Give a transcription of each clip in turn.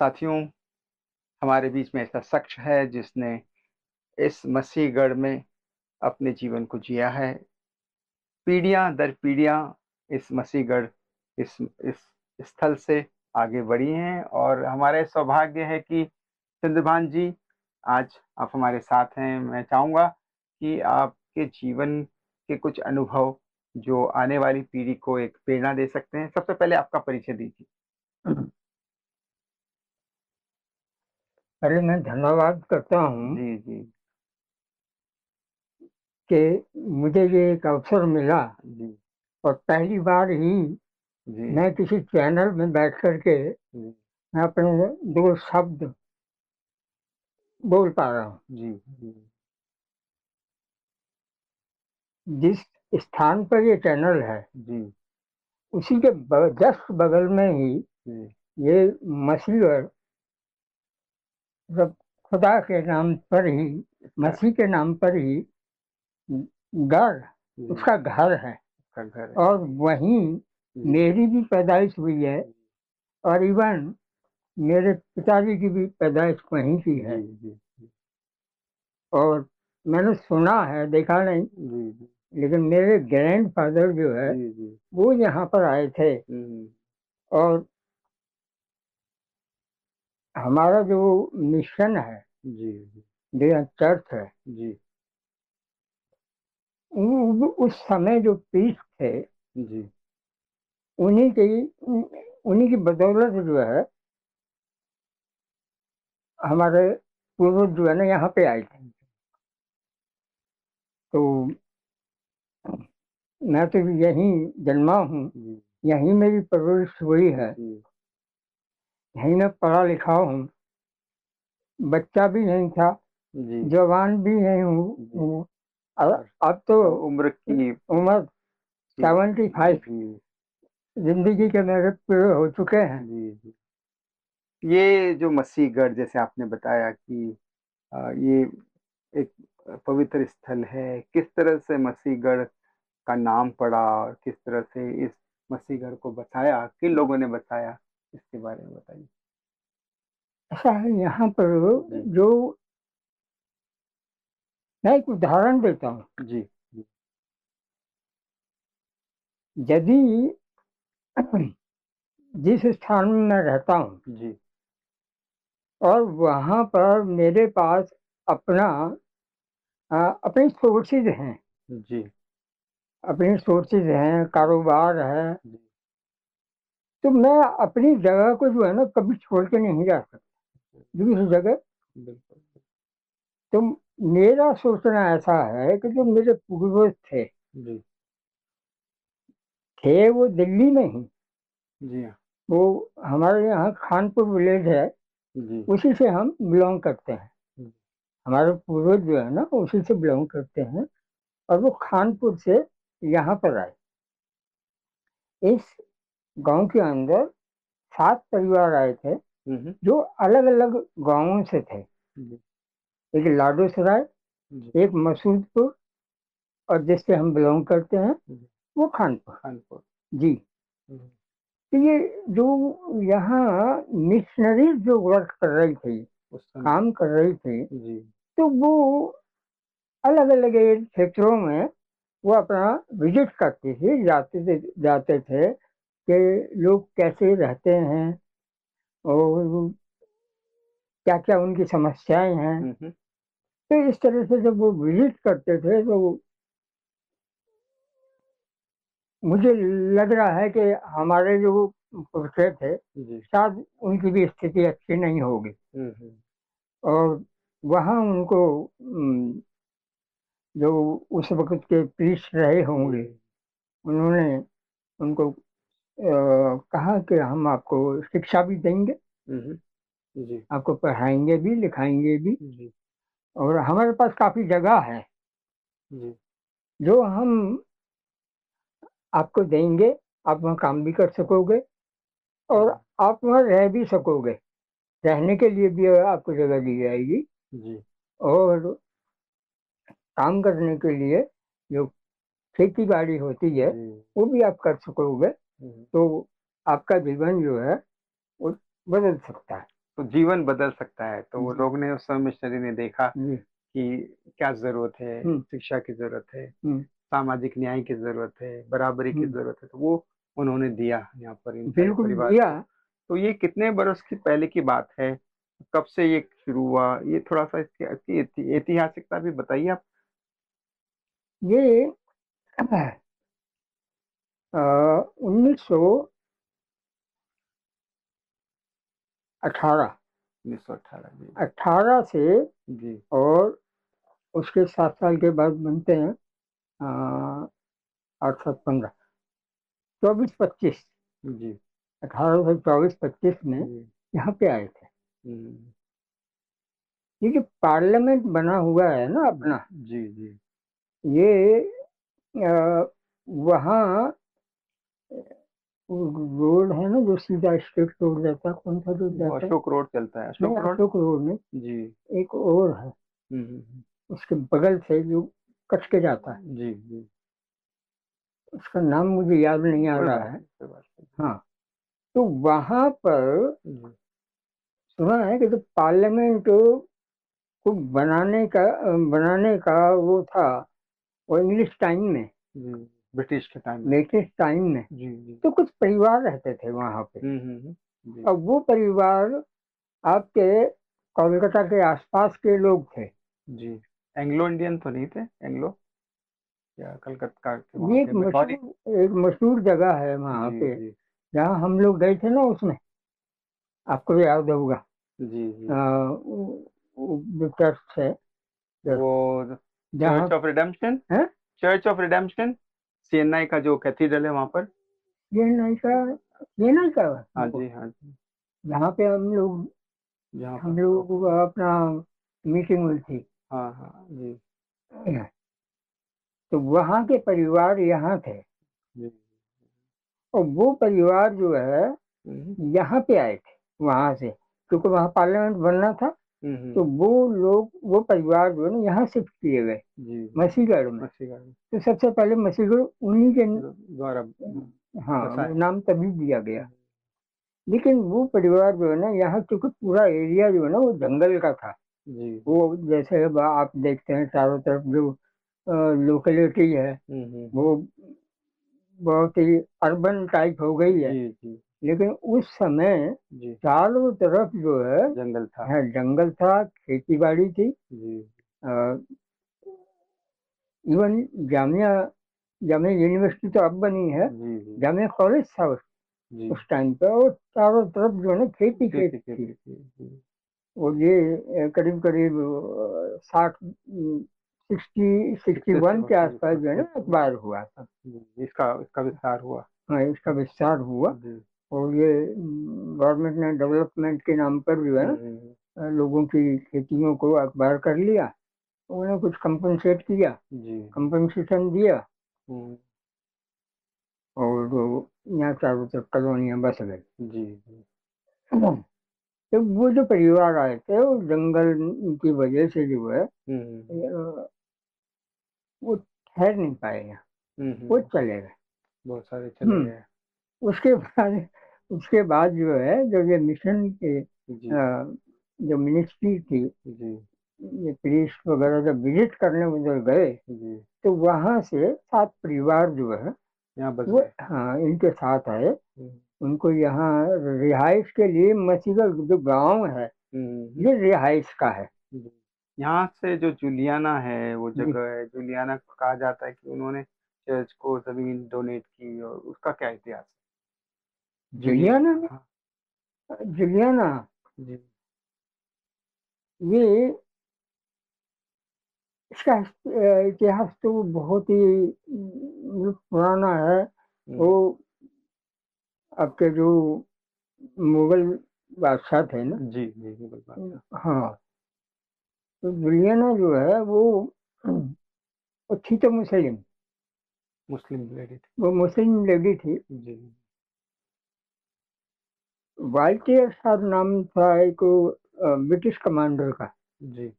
साथियों, हमारे बीच में ऐसा शख्स है जिसने इस मसीहगढ़ में अपने जीवन को जिया है। पीढ़ियां दर पीढ़ियां इस मसीहगढ़ इस स्थल से आगे बढ़ी हैं और हमारे सौभाग्य है कि चंद्रभान जी आज आप हमारे साथ हैं। मैं चाहूंगा कि आपके जीवन के कुछ अनुभव जो आने वाली पीढ़ी को एक प्रेरणा दे सकते हैं। सबसे पहले आपका परिचय दीजिए। अरे मैं धन्यवाद करता हूँ जी जी कि मुझे ये एक अवसर मिला जी और पहली बार ही जी मैं किसी चैनल में बैठ कर के जी मैं अपने दो शब्द बोल पा रहा हूँ। जी जी जिस स्थान पर ये चैनल है जी उसी के जस्ट बगल में ही जी ये मसीह, मतलब खुदा के नाम पर ही, इसका मसीह के नाम पर ही गढ़ जी उसका घर है। का घर है। और वहीं जी मेरी भी पैदाइश हुई है और इवन मेरे पिताजी की भी पैदाइश वहीं की जी है। जी जी और मैंने सुना है, देखा नहीं, जी जी लेकिन मेरे ग्रैंडफादर जो है जी जी वो यहाँ पर आए थे। हम्म, और हमारा जो मिशन है, जी जी जो चर्च है, जी उस समय जो प्रीस्ट थे जी उन्हीं की उन्हीं की बदौलत जो है हमारे पूर्वज जो है ना यहाँ पे आए थे। तो मैं तो यहीं जन्मा हूँ, जी यहीं मेरी परवरिश हुई है, जी यहीं मैं पढ़ा लिखा हूँ। बच्चा भी नहीं था, जी जवान भी नहीं जी हूँ। अब और अब तो उम्र की उम्र जी 75 जी जिंदगी के मेरे पूरे हो चुके हैं। जी जी ये जो मसीहगढ़ जैसे आपने बताया कि ये एक पवित्र स्थल है। किस तरह से मसीहगढ़ का नाम पड़ा और किस तरह से इस मसीहगढ़ को बसाया, किन लोगों ने बसाया, इसके बारे में बताइए। ऐसा है यहाँ पर, जी जो मैं एक उदाहरण देता हूँ। जी जी यदि जिस स्थान में मैं रहता हूँ जी और वहाँ पर मेरे पास अपना अपनी सोर्सेज हैं, जी अपनी सोर्सेज हैं, कारोबार है, जी तो मैं अपनी जगह को जो है ना कभी छोड़ के नहीं जा सकता दूसरी जगह। बिल्कुल। तो मेरा सोचना ऐसा है कि जो मेरे पूर्वज जी थे वो दिल्ली में ही, जी हाँ वो हमारे यहाँ खानपुर विलेज है, जी उसी से हम बिलोंग करते हैं। जी हमारे पूर्वज जो है ना उसी से बिलोंग करते हैं और वो खानपुर से यहाँ पर आए। इस गांव के अंदर 7 परिवार आए थे हम्म, जो अलग अलग गांवों से थे। जी एक लाडोसराय, जी एक मसूदपुर, और जिससे हम बिलोंग करते हैं जी वो खानपुर। कानपुर। जी। हम्म, तो ये जो यहाँ मिशनरी जो वर्क कर रही थी, उस समय काम कर रही थी, जी तो वो अलग अलग क्षेत्रों में वो अपना विजिट करती थी, जाते थे कि लोग कैसे रहते हैं और क्या क्या उनकी समस्याएं हैं। हम्म, तो इस तरह से जब वो विजिट करते थे तो मुझे लग रहा है कि हमारे जो पुरखे थे जी शायद उनकी भी स्थिति अच्छी नहीं होगी। हम्म, और वहाँ उनको जो उस वक्त के प्रीस्ट रहे होंगे जी उन्होंने उनको कहा कि हम आपको शिक्षा भी देंगे, हम्म, जी आपको पढ़ाएंगे भी, लिखाएंगे भी, जी और हमारे पास काफी जगह है जी जो हम आपको देंगे। आप वहाँ काम भी कर सकोगे और आप वहाँ रह भी सकोगे, रहने के लिए भी आपको जगह दी जाएगी। जी और काम करने के लिए जो खेती बाड़ी होती है जी वो भी आप कर सकोगे। हम्म, तो आपका जीवन जो है वो बदल सकता है। तो जीवन बदल सकता है। तो वो जी लोग ने, उस समय मिशनरी ने देखा जी। कि क्या जरूरत है, हम्म शिक्षा की जरूरत है, हम्म सामाजिक न्याय की जरूरत है, बराबरी की हम्म। जरूरत है, तो वो उन्होंने दिया यहाँ पर इन सारे बिल्कुल परिवार दिया। को। तो ये कितने बरस की पहले की बात है, कब से ये शुरू हुआ, ये थोड़ा सा इसकी ऐतिहासिकता भी बताइए आप। ये 1918, 1918, जी 18 से, जी और उसके 7 साल के बाद बनते हैं 8 7 15, 24 25, जी 1824 25 में जी। यहाँ पे आए थे। हम्म, ये जो पार्लियामेंट बना हुआ है ना जी अपना, जी जी। ये अ, वहाँ रोड है ना जो सीधा स्ट्रेट रोड जाता है, कौन सा रोड वो जाता है? अशोक रोड चलता है, नहीं, अशोक रोड। अशोक रोड नहीं, जी। एक और है उसके बगल से जो कट के जाता है। जी जी। उसका नाम मुझे याद नहीं आ कोई रहा बात है। नहीं, कोई बात नहीं। हाँ, तो वहां पर जी सुना है कि जो पार्लियामेंट को बनाने का वो था, वो इंग्लिश टाइम में, जी। ब्रिटिश के टाइम में। लेटेस्ट टाइम में, जी जी। तो कुछ परिवार रहते थे वहां पे। जी अब वो परिवार आपके कोलकाता के आसपास के लोग थे। जी। एंग्लो इंडियन तो नहीं थे, एंग्लो या कलकत्ता के वहाँ ये के बंगाली। एक मशहूर जगह है वहां जी पे, जी जहाँ हम लोग गए थे ना उसमें, आपको भी याद होगा। जी जी। जो चर्च है, चर्च, वो जहाँ चर्च ऑफ रिडेम्पशन। है, चर्च ऑफ रिडेम्पशन, चेन्नई का जो कैथीड्रल है वहाँ पर। ये नहीं का, ये नहीं का हाँ हमको, जी हाँ जी। जहाँ पे हम लोग, जहाँ पर हम लोग अपना मीटिंग हुई थी। हाँ हाँ जी तो वहाँ के परिवार यहाँ थे, जी। और वो परिवार जो है हम्म यहाँ पे आए थे वहां से, क्योंकि वहाँ पार्लियामेंट बनना था। तो हम्म। वो लोग, वो परिवार जो है ना, यहाँ शिफ्ट किए गए जी जी। मसीगढ़ में। मच्छी गाड़ी तो सबसे पहले मसीगढ़ उन्हीं के, द्वारा हाँ, वो बसाया। नाम तभी दिया गया। लेकिन वो परिवार जो है ना यहाँ, क्योंकि पूरा एरिया जो है ना वो जंगल का था। जी। वो जैसे अब आप देखते हैं चारों तरफ जो लोकेलिटी है, हम्म। वो बहुत ही अर्बन टाइप हो गई है। जी जी लेकिन उस समय जी। चारों तरफ जो जंगल था। है जंगल था, खेती बाड़ी थी। जी इवन जामिया, जामिया यूनिवर्सिटी तो अब बनी है, जी जी जामिया कॉलेज था जी। उस टाइम पे, और चारों तरफ जो है ना खेती खेती खेती थी। खेती थी जी। और ये करीब करीब 60, 61 के 60 आसपास जो है ना अखबार हुआ था। जी। इसका इसका विस्तार हुआ। हाँ, इसका विस्तार हुआ। जी। और ये गवर्नमेंट ने डेवलपमेंट के नाम पर जो है ना हम्म। लोगों की खेतियों को अखबार कर लिया, उन्हें कुछ कंपनसेट किया, जी। कंपनसेशन दिया, हम्म। और यहाँ चारों तरफ कॉलोनियाँ बस गई। जी जी। तो वो जो परिवार आए थे, वो जंगल की वजह से जो है हम्म वो ठहर नहीं पाए यहाँ, वो हम्म। चले गए। बहुत सारे चले हम्म, गए। उसके बाद जो है, जब ये मिशन के जी जो मिनिस्ट्री थी, जी ये प्रीस्ट वगैरह जब विजिट करने उधर गए, जी। तो वहां से 7 परिवार जो है यहाँ बस वो, गए। हाँ, इनके साथ आए। हम्म उनको यहाँ रिहाइश के लिए, मसीगढ़ जो गांव है, हम्म। ये रिहाइश का है। जी। यहाँ से जो जूलियाना है, वो जी, जगह है, जूलियाना को कहा जाता है कि उन्होंने चर्च को जमीन डोनेट की, और उसका क्या इतिहास है जुलियाना जूलियाना। में, हाँ जुलियाना, जी। ये इसका इतिहास तो बहुत ही पुराना है। वो हम्म आपके जो मुगल बादशाह थे ना, जी जी मुगल बादशाह। हाँ, तो जुलियाना जो है वो थी तो मुस्लिम, मुस्लिम लेडी थी। वो मुस्लिम लेडी थी। जी वाल्टियर साहब नाम था एक ब्रिटिश कमांडर का। जी।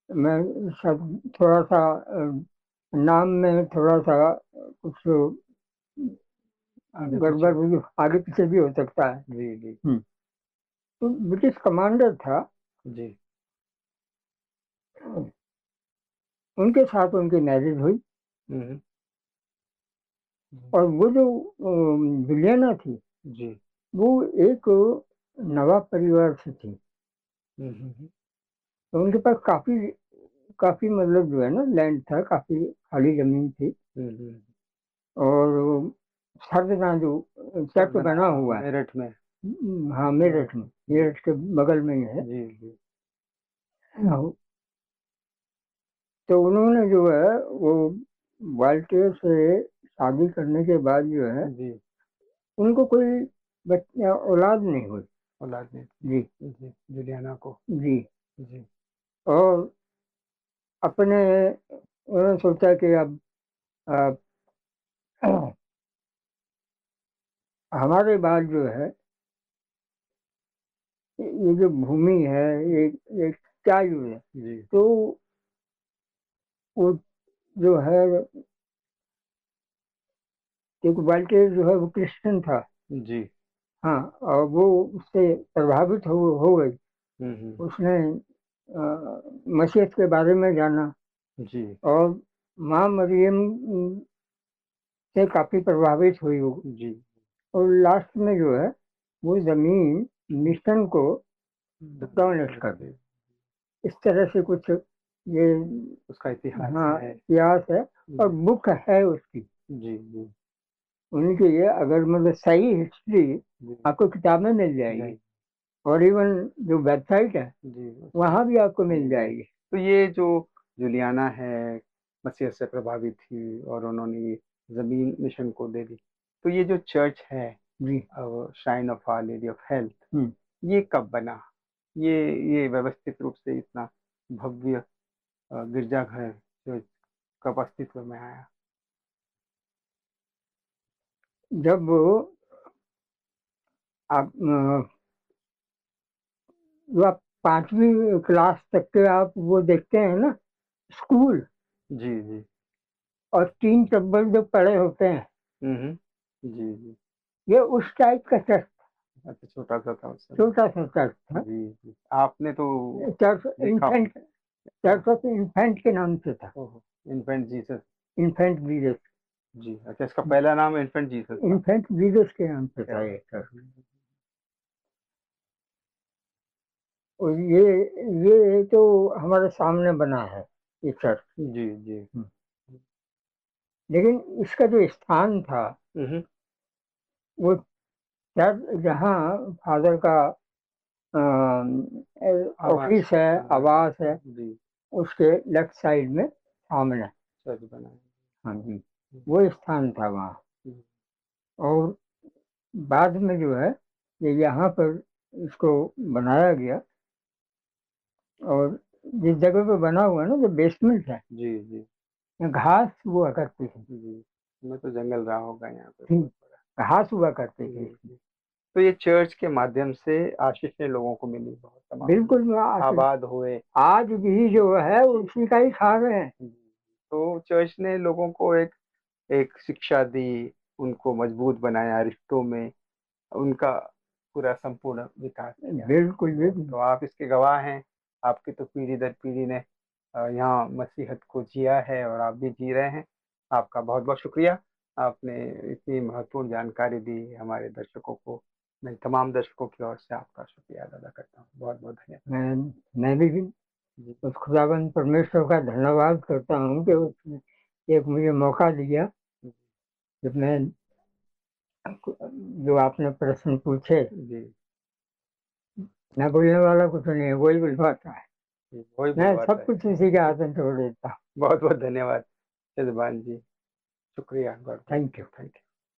मैं सब थोड़ा सा नाम में थोड़ा सा कुछ आगे पीछे। गड़बड़ भी, आगे पीछे भी हो सकता है। जी जी। हम्म, ब्रिटिश कमांडर था, जी। उनके साथ उनकी मैरिज हुई। हम्म। और वो जो जुलियाना थी, जी। वो एक नवाब परिवार से थी। हम्म। तो उनके पास काफी काफी मतलब जो है ना लैंड था, काफी खाली जमीन थी। हम्म। और सर्दना जो चर्च सरदना, बना हाँ, हुआ है, मेरठ में। हाँ मेरठ। मेरठ में, जी। मेरठ के बगल में ही है। जी। जी। हाँ, तो उन्होंने जो है वो वाल्टियर से शादी करने के बाद जो है जी। उनको कोई बच्चा औलाद नहीं हुई। औलाद नहीं जी। थी। जी, जुलियाना को। जी। जी। और अपने उन्होंने सोचा कि अब अ, हमारे बाद जो है ये जो भूमि है, ये क्या यूज है। जी। तो वो जो है, एक वाल्टेर जो है वो क्रिश्चियन था। जी। हाँ, और वो उससे प्रभावित हो गई। हम्म। उसने मसीहत के बारे में जाना जी। और माँ मरियम से काफी प्रभावित हुई वो। जी। और लास्ट में जो है वो जमीन मिशन को डोनेट कर दी। इस तरह से कुछ ये, उसका इतिहास हाँ, है। इतिहास है। और जी। बुक है उसकी, जी। जी। उनकी। ये अगर मतलब सही हिस्ट्री जी। आपको किताब में मिल जाएगी। जाए। और इवन जो वेबसाइट है जी, वहाँ भी आपको मिल मिल जाएगी। जाएगी। तो ये जो जुलियाना है, मसीह से प्रभावित थी और उन्होंने ये जमीन मिशन को दे दी। तो ये जो चर्च है, जी। Shrine of Our Lady of Health, हम्म। ये कब बना? ये ये व्यवस्थित रूप से इतना भव्य गिरजाघर जो कब अस्तित्व में आया? जब आप जो आप 5वीं क्लास तक के आप वो देखते हैं ना, स्कूल जी। जी। और 3 टब्बर जो पड़े होते हैं, हम्म। जी। जी। ये उस टाइप का चर्च, अच्छा, छोटा सा था उस समय। छोटा सा चर्च था। जी। जी, आपने तो चर्च देखा। इन्फेंट, चर्च ऑफ इन्फेंट के नाम से था। ओहो, इन्फेंट जीसस। इन्फेंट जीसस, जी, अच्छा, इसका पहला नाम इन्फेंट जीसस था। इन्फेंट जीसस के नाम से क्या था बात ये चर्च। है। और ये तो हमारे सामने बना है ये चर्च। जी। जी। लेकिन इसका जो स्थान था, हम्म। वो चर्च जहाँ फादर का आवास। ऑफिस है, हाँ। आवास है, जी। उसके लेफ्ट साइड में सामने। चर्च बना है। हाँ जी, वो स्थान था वहाँ। हम्म। और बाद में जो है ये यहाँ पर इसको बनाया गया। और जिस जगह पे बना हुआ है ना, जो बेसमेंट है, जी। जी। यहाँ घास हुआ करती थी। जी, मैं तो जंगल रहा होगा यहाँ पे बहुत बड़ा। घास हुआ करती थी जी। इसमें। जी। तो ये चर्च के माध्यम से आशीषें लोगों को मिली, बहुत तमाम बिल्कुल लोग आबाद हुए। आज भी जो है उसी का ही खा रहे हैं। जी। तो चर्च ने लोगों को एक एक शिक्षा दी, उनको मजबूत बनाया रिश्तों में, उनका पूरा संपूर्ण विकास किया। बिल्कुल तो बिल्कुल। आप इसके गवाह हैं। आपकी तो पीढ़ी दर पीढ़ी ने यहाँ मसीहत को जिया है और आप भी जी रहे हैं। आपका बहुत बहुत शुक्रिया। आपने इतनी महत्वपूर्ण जानकारी दी हमारे दर्शकों को। मैं तमाम दर्शकों की ओर से आपका शुक्रिया अदा करता हूँ। बहुत बहुत धन्यवाद। मैं भी जी। उस खुदाबंद परमेश्वर का धन्यवाद करता हूँ कि उसने एक मुझे मौका दिया। जब मैं, जो आपने प्रश्न पूछे, जी। मैं बोलने वाला कुछ नहीं है, वही बुलवाता है। जी, वही मैं बुलवाता सब है। कुछ उसी के हाथ में छोड़ देता हूँ। बहुत बहुत धन्यवाद यजमान जी। शुक्रिया। God bless. Thank you. Thank you.